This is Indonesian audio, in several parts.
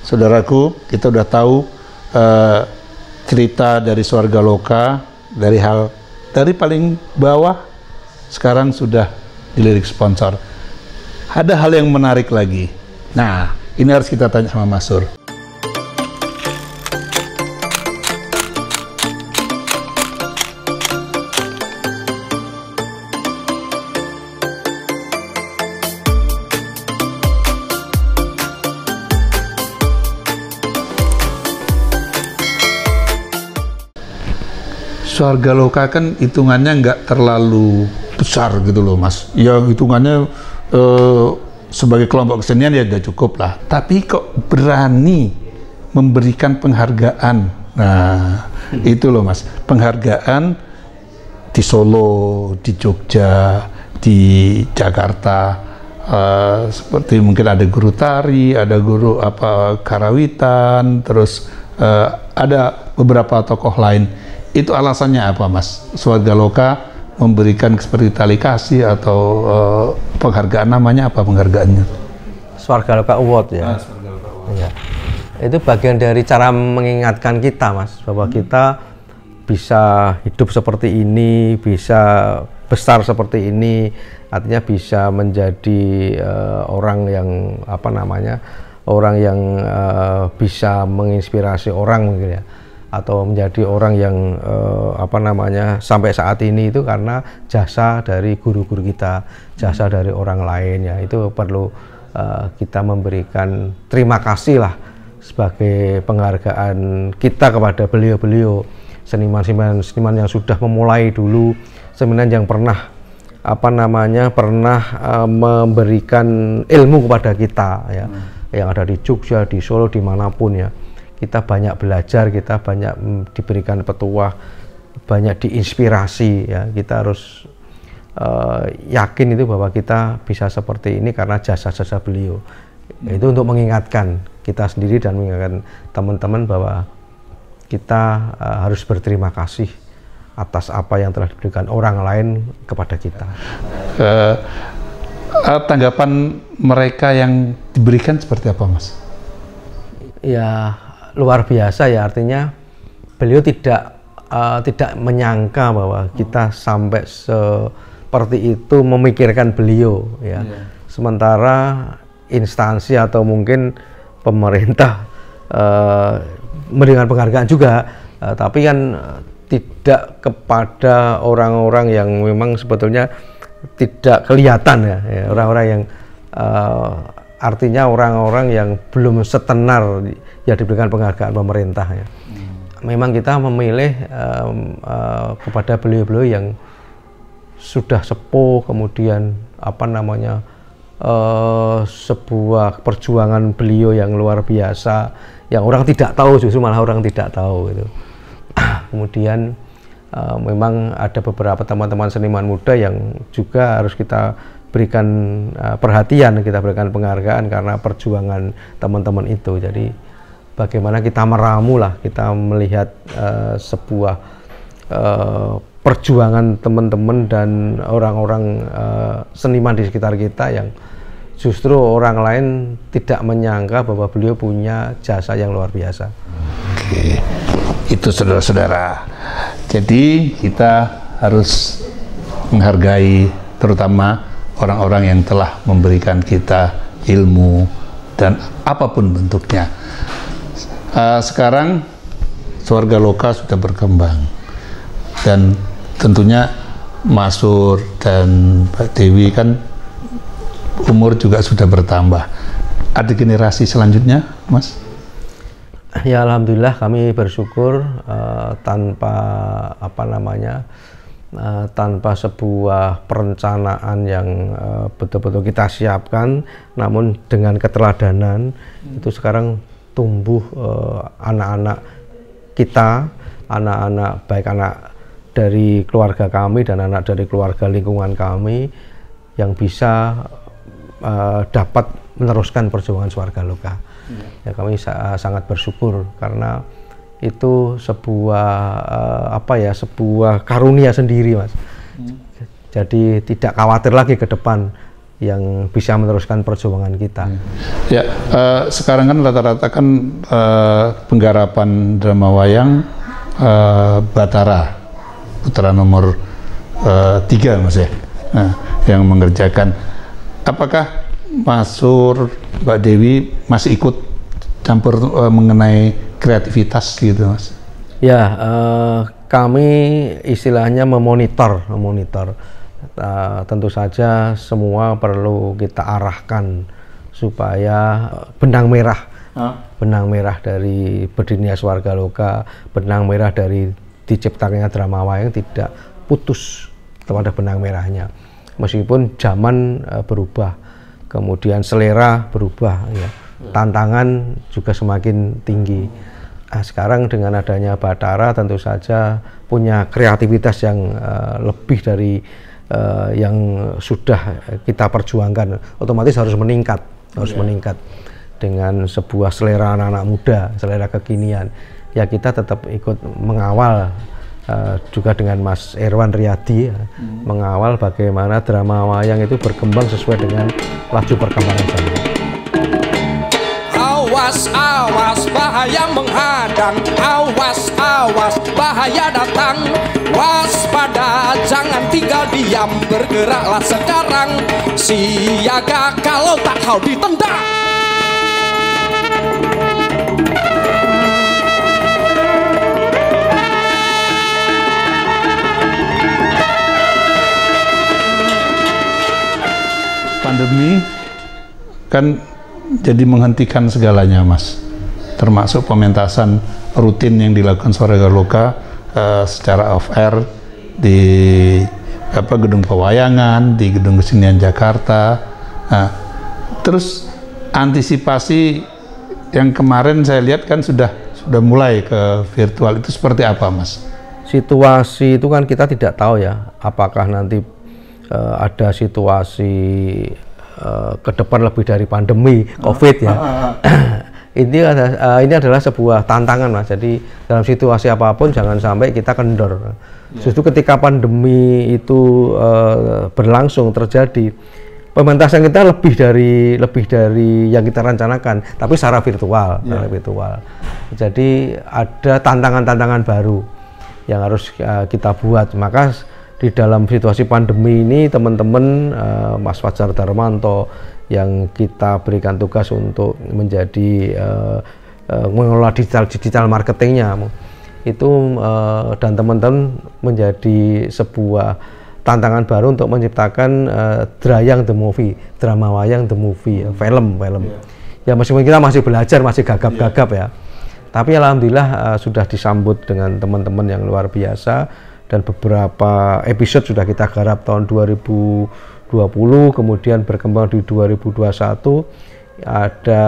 saudaraku, kita udah tahu cerita dari Swarga Loka, dari paling bawah sekarang sudah dilirik sponsor. Ada hal yang menarik lagi. Nah, ini harus kita tanya sama Mas Sur. Swarga Loka kan hitungannya nggak terlalu besar gitu loh, Mas. Ya hitungannya sebagai kelompok kesenian ya udah cukup lah. Tapi kok berani memberikan penghargaan. Nah, itu loh, Mas. Penghargaan di Solo, di Jogja, di Jakarta. Seperti mungkin ada guru tari, ada guru karawitan, terus ada beberapa tokoh lain. Itu alasannya apa, Mas? Swarga Loka memberikan seperti tali kasih atau penghargaan, namanya apa penghargaannya? Swarga Loka Award ya. Swarga Loka Award. Ya. Itu bagian dari cara mengingatkan kita, Mas, bahwa kita bisa hidup seperti ini, bisa besar seperti ini, artinya bisa menjadi orang yang orang yang bisa menginspirasi orang mungkin ya. Atau menjadi orang yang sampai saat ini itu karena jasa dari guru-guru kita, jasa dari orang lain ya. Itu perlu kita memberikan terima kasih lah sebagai penghargaan kita kepada beliau-beliau, seniman-seniman yang sudah memulai dulu, seniman yang pernah memberikan ilmu kepada kita ya, yang ada di Jogja, di Solo, dimanapun ya. Kita banyak belajar, kita banyak diberikan petuah, banyak diinspirasi ya. Kita harus yakin itu bahwa kita bisa seperti ini karena jasa-jasa beliau. Itu untuk mengingatkan kita sendiri dan mengingatkan teman-teman bahwa kita harus berterima kasih atas apa yang telah diberikan orang lain kepada kita. Tanggapan mereka yang diberikan seperti apa, Mas? Ya, luar biasa ya, artinya beliau tidak menyangka bahwa kita sampai seperti itu memikirkan beliau ya. Sementara instansi atau mungkin pemerintah memberikan penghargaan juga, tapi kan tidak kepada orang-orang yang memang sebetulnya tidak kelihatan ya, orang-orang yang artinya orang-orang yang belum setenar ya diberikan penghargaan pemerintah ya. Memang kita memilih kepada beliau-beliau yang sudah sepuh, kemudian sebuah perjuangan beliau yang luar biasa, yang orang tidak tahu, justru malah orang tidak tahu gitu. Kemudian memang ada beberapa teman-teman seniman muda yang juga harus kita berikan perhatian, kita berikan penghargaan karena perjuangan teman-teman itu. Jadi bagaimana kita meramu lah, kita melihat sebuah perjuangan teman-teman dan orang-orang seniman di sekitar kita yang justru orang lain tidak menyangka bahwa beliau punya jasa yang luar biasa. Oke, itu saudara-saudara. Jadi kita harus menghargai terutama orang-orang yang telah memberikan kita ilmu dan apapun bentuknya. Sekarang Swarga Loka sudah berkembang dan tentunya Mas Sur dan Pak Dewi kan umur juga sudah bertambah. Ada generasi selanjutnya, Mas? Ya, alhamdulillah kami bersyukur tanpa tanpa sebuah perencanaan yang betul-betul kita siapkan, namun dengan keteladanan itu sekarang tumbuh anak-anak kita, anak-anak baik anak dari keluarga kami dan anak dari keluarga lingkungan kami yang bisa dapat meneruskan perjuangan Swarga Loka. Ya, kami sangat bersyukur karena itu sebuah sebuah karunia sendiri, Mas. Jadi tidak khawatir lagi ke depan yang bisa meneruskan perjuangan kita. Ya, sekarang kan rata-rata kan penggarapan drama wayang Bathara, putra nomor 3 Mas ya, yang mengerjakan. Apakah Mas Sur, Mbak Dewi masih ikut campur mengenai kreativitas gitu Mas? Ya, kami istilahnya memonitor. Tentu saja semua perlu kita arahkan supaya benang merah dari berdirinya Swargaloka, benang merah dari diciptakannya drama wayang tidak putus kepada benang merahnya. Meskipun zaman berubah, kemudian selera berubah, ya, tantangan juga semakin tinggi. Nah, sekarang dengan adanya Bathara tentu saja punya kreativitas yang lebih dari yang sudah kita perjuangkan, otomatis harus meningkat, meningkat dengan sebuah selera anak-anak muda, selera kekinian. Ya, kita tetap ikut mengawal juga dengan Mas Erwan Riyadi, mengawal bagaimana drama wayang itu berkembang sesuai dengan laju perkembangan zaman. Awas, awas, bahaya menghadang. Awas, awas, bahaya datang. Waspada, jangan tinggal diam. Bergeraklah sekarang. Siaga kalau tak kau ditendang. Pandemi kan jadi menghentikan segalanya Mas, termasuk pementasan rutin yang dilakukan Swargaloka secara off air di gedung pewayangan, di gedung kesenian Jakarta. Nah, terus antisipasi yang kemarin saya lihat kan sudah mulai ke virtual, itu seperti apa Mas? Situasi itu kan kita tidak tahu ya, apakah nanti ada situasi ke depan lebih dari pandemi COVID ya. Ini adalah sebuah tantangan Mas. Jadi dalam situasi apapun jangan sampai kita kendor. Justru ketika pandemi itu berlangsung terjadi, pementasan kita lebih dari yang kita rencanakan, tapi secara virtual, Jadi ada tantangan-tantangan baru yang harus kita buat. Maka di dalam situasi pandemi ini teman-teman Mas Fajar Darmanto yang kita berikan tugas untuk menjadi mengelola digital marketingnya itu dan teman-teman menjadi sebuah tantangan baru untuk menciptakan Drayang the Movie, drama wayang the movie, film. Ya meskipun kita masih belajar, masih gagap-gagap ya, tapi alhamdulillah sudah disambut dengan teman-teman yang luar biasa. Dan beberapa episode sudah kita garap tahun 2020, kemudian berkembang di 2021 ada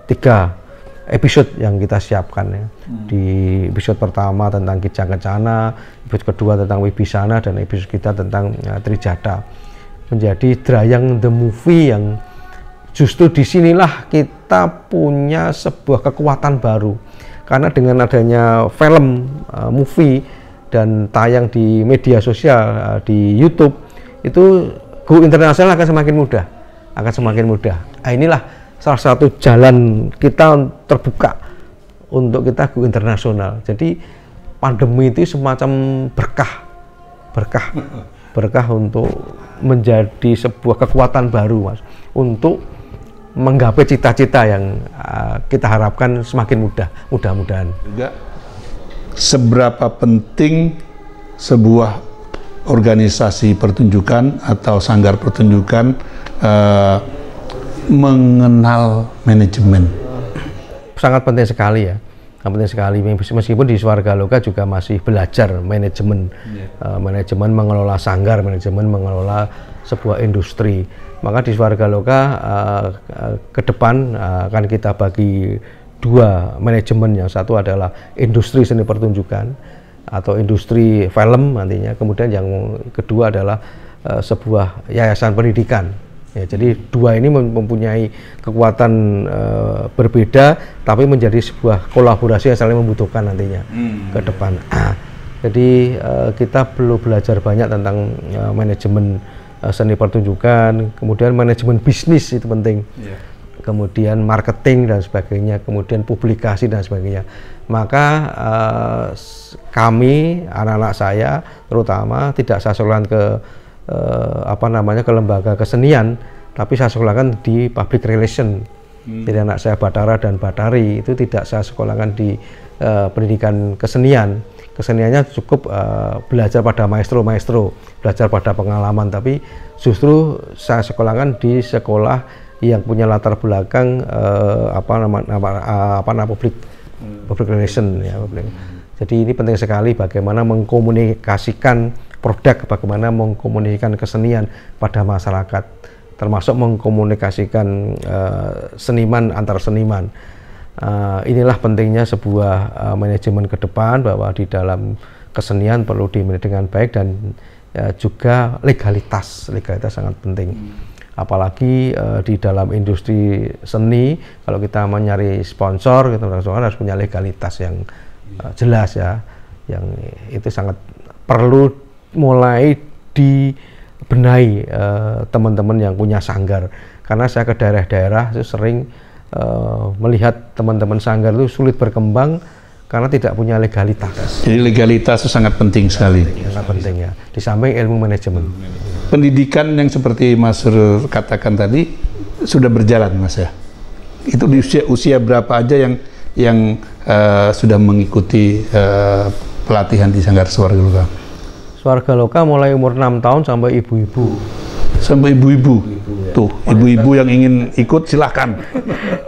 3 episode yang kita siapkan ya. Di episode pertama tentang Kijang Kencana, episode kedua tentang Wibisana, dan episode kita tentang Trijatha. Menjadi Drayang the Movie yang justru disinilah kita punya sebuah kekuatan baru, karena dengan adanya film movie dan tayang di media sosial, di YouTube, itu go internasional akan semakin mudah. Nah, inilah salah satu jalan kita terbuka untuk kita go internasional. Jadi pandemi itu semacam berkah untuk menjadi sebuah kekuatan baru Mas, untuk menggapai cita-cita yang kita harapkan semakin mudah-mudahan. Juga seberapa penting sebuah organisasi pertunjukan atau sanggar pertunjukan mengenal manajemen? Sangat penting sekali ya, meskipun di Swargaloka juga masih belajar manajemen, manajemen mengelola sanggar, manajemen mengelola sebuah industri. Maka di Swargaloka ke depan akan kita bagi 2 manajemen. Yang satu adalah industri seni pertunjukan atau industri film nantinya, kemudian yang kedua adalah sebuah yayasan pendidikan ya. Jadi 2 ini mempunyai kekuatan berbeda, tapi menjadi sebuah kolaborasi yang saling membutuhkan nantinya ke depan. Jadi kita perlu belajar banyak tentang manajemen seni pertunjukan, kemudian manajemen bisnis itu penting, kemudian marketing dan sebagainya, kemudian publikasi dan sebagainya. Maka kami, anak-anak saya terutama, tidak saya sekolahkan ke ke lembaga kesenian, tapi saya sekolahkan di public relation. Jadi anak saya Batara dan Batari itu tidak saya sekolahkan di pendidikan kesenian. Keseniannya cukup belajar pada maestro, belajar pada pengalaman, tapi justru saya sekolahkan di sekolah yang punya latar belakang public relation ya. Jadi ini penting sekali bagaimana mengkomunikasikan produk, bagaimana mengkomunikasikan kesenian pada masyarakat, termasuk mengkomunikasikan seniman antar seniman. Inilah pentingnya sebuah manajemen ke depan, bahwa di dalam kesenian perlu dimanage dengan baik, dan juga legalitas sangat penting. Apalagi di dalam industri seni, kalau kita mencari sponsor, kita harus punya legalitas yang jelas ya, yang itu sangat perlu mulai dibenahi teman-teman yang punya sanggar. Karena saya ke daerah-daerah itu sering melihat teman-teman sanggar itu sulit berkembang karena tidak punya legalitas. Jadi legalitas itu sangat penting sekali. Sangat penting ya. Di samping ilmu manajemen. Pendidikan yang seperti Mas Sur katakan tadi sudah berjalan, Mas ya. Itu di usia berapa aja yang sudah mengikuti pelatihan di Sanggar Swarga Loka? Swarga Loka mulai umur 6 tahun sampai ibu-ibu. Sampai ibu-ibu. Tuh, ibu-ibu yang ingin ikut silakan.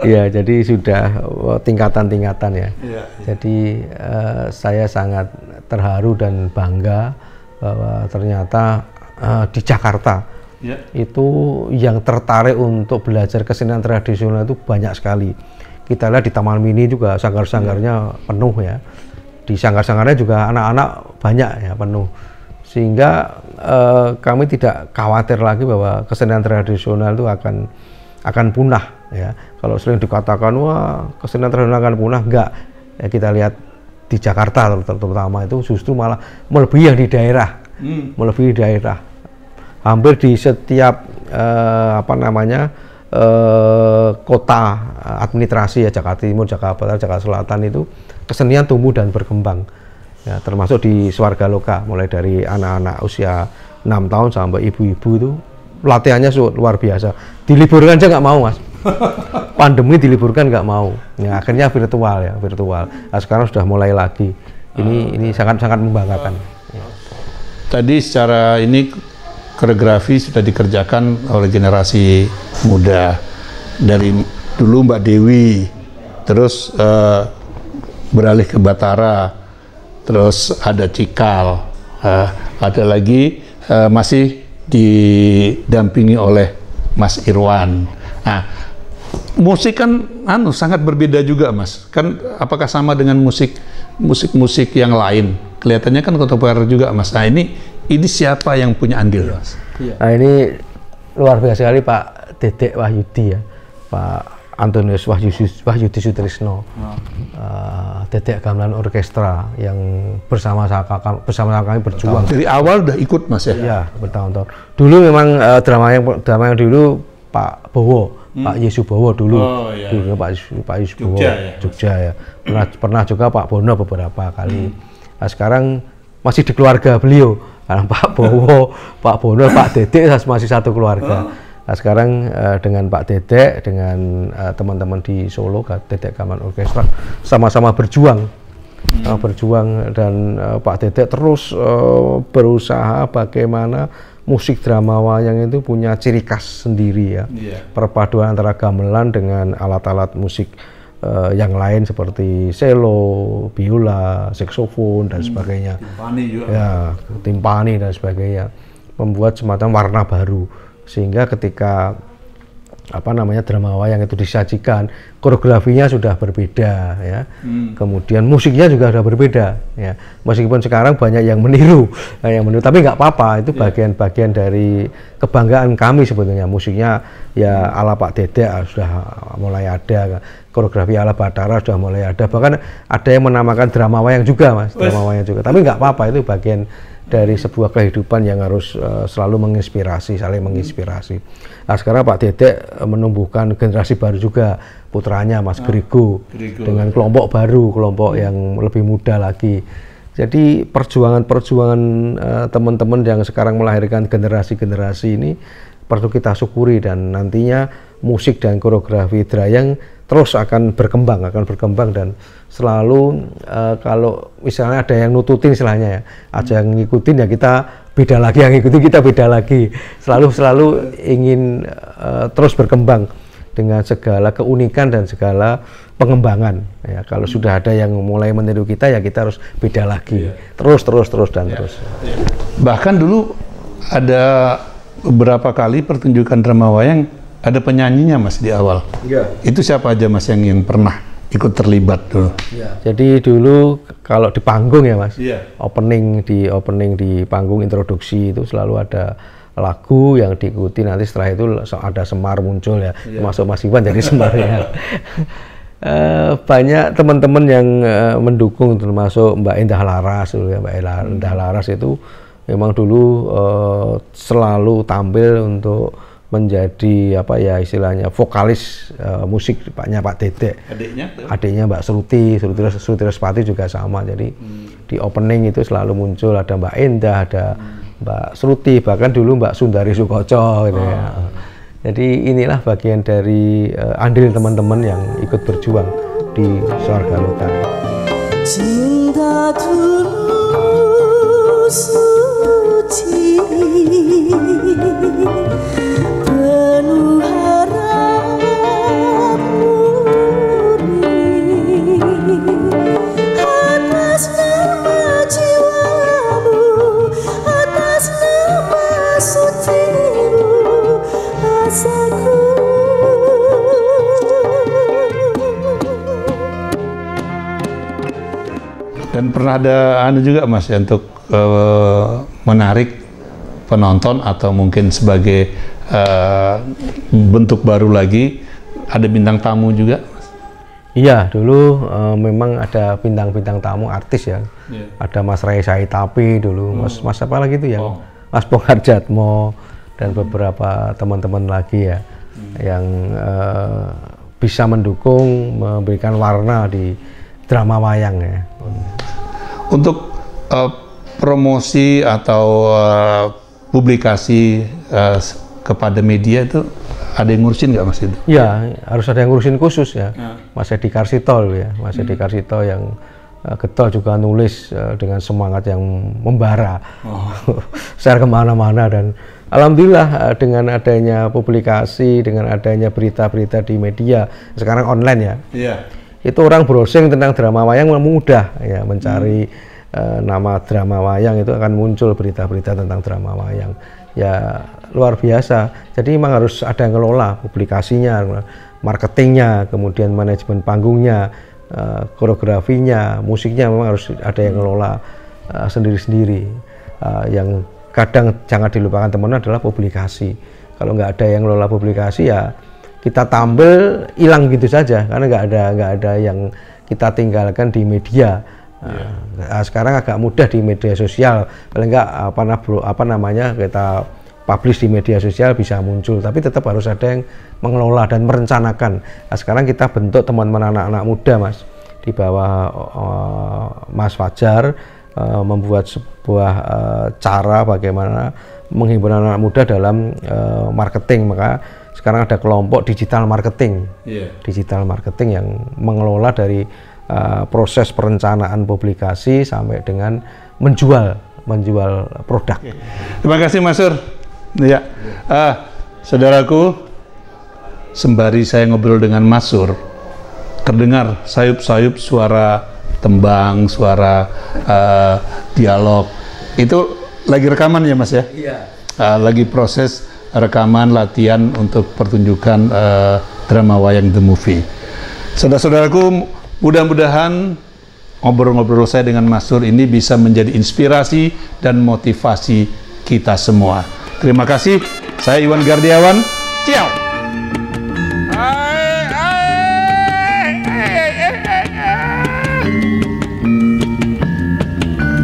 Ya, jadi sudah tingkatan-tingkatan ya. Jadi saya sangat terharu dan bangga bahwa ternyata di Jakarta itu yang tertarik untuk belajar kesenian tradisional itu banyak sekali. Kita lihat di Taman Mini juga sanggar-sanggarnya penuh ya. Di sanggar-sanggarnya juga anak-anak banyak ya, penuh. Sehingga kami tidak khawatir lagi bahwa kesenian tradisional itu akan punah ya. Kalau sering dikatakan wah kesenian tradisional akan punah, enggak ya, kita lihat di Jakarta terutama itu justru malah melebihi yang di daerah, melebihi daerah. Hampir di setiap kota administrasi ya, Jakarta Timur, Jakarta Barat, Jakarta Selatan itu kesenian tumbuh dan berkembang. Ya, termasuk di Swarga Loka, mulai dari anak-anak usia 6 tahun sampai ibu-ibu itu latihannya luar biasa. Diliburkan aja nggak mau, Mas. Pandemi diliburkan nggak mau. Ya, akhirnya virtual ya, virtual. Nah, sekarang sudah mulai lagi. Ini sangat-sangat membanggakan. Ya. Tadi secara ini koreografi sudah dikerjakan oleh generasi muda. Dari dulu Mbak Dewi, terus beralih ke Batara, terus ada Cikal, ada lagi masih didampingi oleh Mas Irwan. Nah, musik kan sangat berbeda juga, Mas. Kan apakah sama dengan musik yang lain? Kelihatannya kan kontemporer juga, Mas. Nah, ini siapa yang punya andil, Mas? Nah, ini luar biasa sekali Pak Dedek Wahyudi ya, Pak Antonius Wahyudi Sutrisno, Dedek Gamelan Orkestra yang bersama kami berjuang. Dari awal udah ikut, Mas ya? Iya, bertahun-tahun. Dulu memang drama yang dulu Pak Bowo, Pak Yesu Bowo dulu. Oh, iya. Dulu Pak Yesu Bowo, Jogja ya. Pernah juga Pak Bono beberapa kali. Nah, sekarang masih di keluarga beliau. Karena Pak Bowo, Pak Bono, Pak Dedek masih satu keluarga. Nah, sekarang dengan Pak Dedek, dengan teman-teman di Solo, Dedek Gamelan Orkestra, sama-sama berjuang, dan Pak Dedek terus berusaha bagaimana musik drama wayang itu punya ciri khas sendiri ya, perpaduan antara gamelan dengan alat-alat musik yang lain seperti cello, biola, saksofon dan sebagainya, timpani juga. Ya, timpani dan sebagainya, membuat semacam warna baru. Sehingga ketika drama wayang itu disajikan, koreografinya sudah berbeda ya. Kemudian musiknya juga sudah berbeda ya. Meskipun sekarang banyak yang meniru, tapi nggak apa-apa, itu bagian-bagian dari kebanggaan kami sebetulnya. Musiknya ya ala Pak Dedek sudah mulai ada, koreografi ala Batara sudah mulai ada, bahkan ada yang menamakan drama wayang juga, Mas, drama wayang juga. Tapi nggak apa-apa, itu bagian dari sebuah kehidupan yang harus selalu menginspirasi, saling menginspirasi. Nah, sekarang Pak Dedek menumbuhkan generasi baru juga, putranya Mas Grego dengan kelompok baru, kelompok yang lebih muda lagi. Jadi perjuangan teman-teman yang sekarang melahirkan generasi-generasi ini perlu kita syukuri, dan nantinya musik dan koreografi Drayang terus akan berkembang dan selalu kalau misalnya ada yang nututin istilahnya ya, ada yang ngikutin ya kita beda lagi, yang ngikutin kita beda lagi, selalu ingin terus berkembang dengan segala keunikan dan segala pengembangan ya. Kalau sudah ada yang mulai meniru kita ya kita harus beda lagi, terus. Bahkan dulu ada beberapa kali pertunjukan drama wayang ada penyanyinya Mas di awal. Itu siapa aja Mas yang pernah ikut terlibat dulu? Jadi dulu kalau di panggung ya Mas, opening di panggung introduksi itu selalu ada lagu yang diikuti, nanti setelah itu ada Semar muncul ya, termasuk Mas Iwan jadi Semarnya. Banyak teman-teman yang mendukung, termasuk Mbak Endah Laras dulu ya. Mbak Endah Laras itu memang dulu selalu tampil untuk menjadi apa ya istilahnya vokalis musik Pak Dedek. Adiknya Mbak Sruti Respati juga sama. Jadi di opening itu selalu muncul ada Mbak Endah, ada Mbak Sruti, bahkan dulu Mbak Sundari Sukoco gitu ya. Jadi inilah bagian dari andil teman-teman yang ikut berjuang di Sorga Lautan. Cinta tulus suci penuh harap murni atas nama jiwamu, atas nama sucimu, asaku. Dan pernah ada juga Mas ya, untuk menarik penonton atau mungkin sebagai bentuk baru lagi ada bintang tamu juga? Iya, dulu memang ada bintang-bintang tamu artis ya. Ada Mas Ray Saitapi dulu, Mas apa lagi itu ya? Mas Bongkar Jatmo dan beberapa teman-teman lagi ya yang bisa mendukung, memberikan warna di drama wayang ya. Untuk promosi atau publikasi kepada media itu ada yang ngurusin nggak Mas itu? Ya, harus ada yang ngurusin khusus ya. Mas Edi Karsito ya, Mas Edi Karsito yang getol juga nulis dengan semangat yang membara, share kemana-mana, dan alhamdulillah dengan adanya publikasi, dengan adanya berita-berita di media sekarang online ya. Itu orang browsing tentang drama wayang mudah ya, mencari nama drama wayang itu akan muncul berita-berita tentang drama wayang. Ya luar biasa. Jadi memang harus ada yang ngelola publikasinya, marketingnya, kemudian manajemen panggungnya, koreografinya, musiknya memang harus ada yang ngelola sendiri-sendiri. Yang kadang jangan dilupakan teman adalah publikasi. Kalau nggak ada yang ngelola publikasi ya kita tampil hilang gitu saja, karena nggak ada yang kita tinggalkan di media. Sekarang agak mudah di media sosial, paling nggak apa namanya kita publish di media sosial bisa muncul, tapi tetap harus ada yang mengelola dan merencanakan. Nah, sekarang kita bentuk teman-teman anak-anak muda Mas, di bawah Mas Fajar, membuat sebuah cara bagaimana menghimpun anak muda dalam marketing. Maka sekarang ada kelompok digital marketing, digital marketing yang mengelola dari proses perencanaan publikasi sampai dengan menjual produk. Terima kasih Mas Sur. Ya, saudaraku, sembari saya ngobrol dengan Mas Sur, terdengar sayup-sayup suara tembang, suara dialog. Itu lagi rekaman ya Mas ya? Iya. Lagi proses rekaman latihan untuk pertunjukan drama wayang The Movie. Saudara-saudaraku, mudah-mudahan ngobrol-ngobrol saya dengan Mas Sur ini bisa menjadi inspirasi dan motivasi kita semua. Terima kasih. Saya Iwan Gardiawan. Ciao.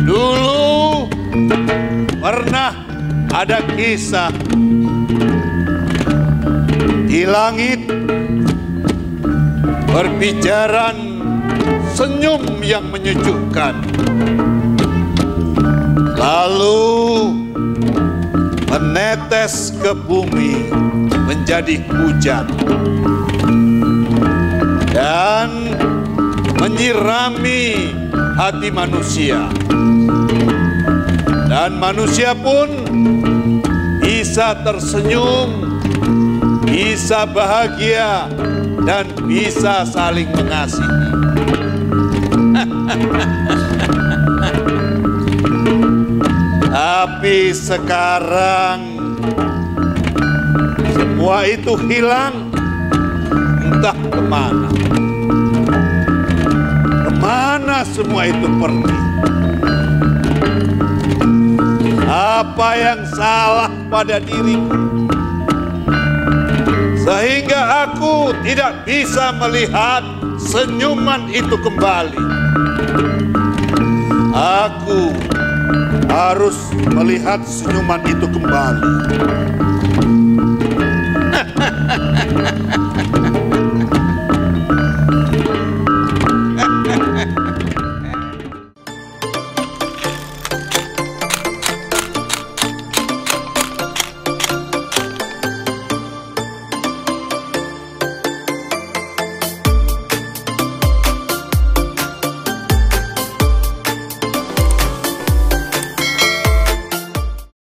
Dulu ada kisah di langit berbicara senyum yang menyejukkan, lalu menetes ke bumi menjadi hujan dan menyirami hati manusia, dan manusia pun bisa tersenyum, bisa bahagia, dan bisa saling mengasihi. Tapi sekarang semua itu hilang, entah kemana. Kemana semua itu pergi? Apa yang salah pada diriku sehingga aku tidak bisa melihat senyuman itu kembali? Aku harus melihat senyuman itu kembali.